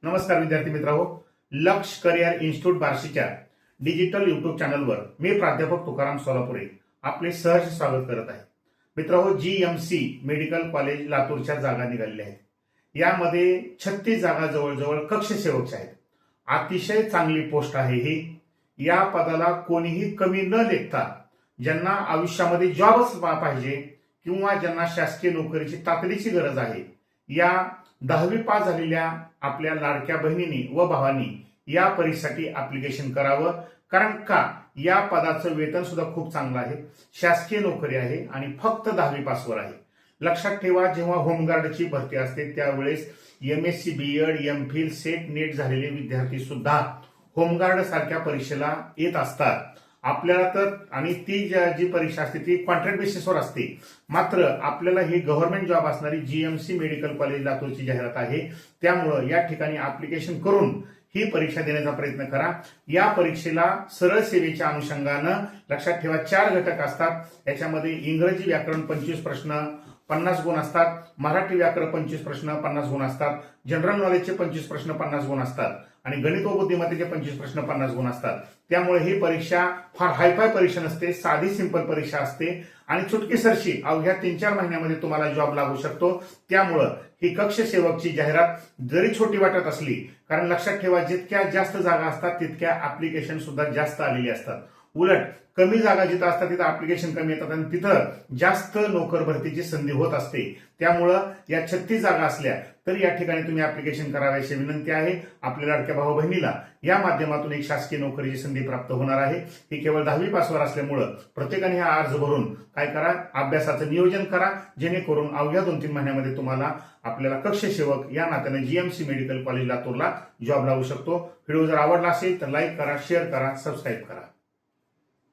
नमस्कार विद्यार्थी मित्रांनो, लक्ष करिअर इन्स्टिट्यूट बार्शीच्या डिजिटल युट्यूब चॅनलवर मी प्राध्यापक तुकाराम सोलापुरे आपले सहर्ष स्वागत करत आहे. मित्रांनो, जीएमसी मेडिकल कॉलेज लातूरच्या जागा निघालेल्या आहेत. यामध्ये 36 जागा जवळजवळ कक्ष सेवकच्या आहेत. अतिशय चांगली पोस्ट आहे ही. या पदाला कोणीही कमी न लेखता ज्यांना आयुष्यामध्ये जॉबच पाहिजे किंवा ज्यांना शासकीय नोकरीची तातडीची गरज आहे, या 10वी पास झालेल्या आपल्या लाडक्या बहिणींनी व भावांनी या परीक्षेसाठी ऍप्लिकेशन करावं. कारण का, या पदाचं वेतन सुद्धा खूप चांगलं आहे, शासकीय नोकरी आहे आणि फक्त 10वी पासवर आहे. लक्षात ठेवा, जेव्हा होमगार्डची भरती असते त्यावेळेस MSc BEd MPhil set net झालेले विद्यार्थी सुद्धा होमगार्ड सारख्या परीक्षेला येत असतात. आपल्याला तर आणि ती जी परीक्षा असते ती कॉन्ट्रॅक्ट बेसिसवर असते. मात्र आपल्याला ही गव्हर्नमेंट जॉब असणारी जीएमसी मेडिकल कॉलेज लातूरची जाहिरात आहे. त्यामुळे या ठिकाणी ऍप्लिकेशन करून ही परीक्षा देण्याचा प्रयत्न करा. या परीक्षेला सरळ सेवेच्या अनुषंगानं लक्षात ठेवा 4 घटक असतात. याच्यामध्ये इंग्रजी व्याकरण 25 प्रश्न 50 गुण असतात, मराठी व्याकरण 25 प्रश्न 50 गुण असतात, जनरल नॉलेजचे 25 प्रश्न 50 गुण असतात आणि गणित व बुद्धिमत्तेचे 25 प्रश्न 50 गुण असतात. त्यामुळे ही परीक्षा फार हायफाय परीक्षा नसते, साधी सिंपल परीक्षा असते आणि चुटकीसरशी अवघ्या 3-4 महिन्यामध्ये तुम्हाला जॉब लागू शकतो. त्यामुळं ही कक्ष सेवकची जाहिरात जरी छोटी वाटत असली, कारण लक्षात ठेवा जितक्या जास्त जागा असतात तितक्या ऍप्लिकेशन सुद्धा जास्त आलेली असतात. उलट कमी जागा जिथं असतात तिथं ऍप्लिकेशन कमी येतात आणि तिथं जास्त नोकर भरतीची संधी होत असते. त्यामुळं या 36 जागा असल्या तरी या ठिकाणी तुम्ही ऍप्लिकेशन करावे अशी विनंती आहे. आपल्या लाडक्या भाऊ बहिणीला या माध्यमातून एक शासकीय नोकरीची संधी प्राप्त होणार आहे. ही केवळ 10वी पासवर असल्यामुळं प्रत्येकाने हा अर्ज भरून काय करा, अभ्यासाचं नियोजन करा, जेणेकरून अवघ्या 2-3 महिन्यामध्ये तुम्हाला आपल्याला कक्ष सेवक या नात्याने जीएमसी मेडिकल कॉलेज लातूरला जॉब लागू शकतो. व्हिडिओ जर आवडला असेल तर लाईक करा, शेअर करा, सबस्क्राईब करा.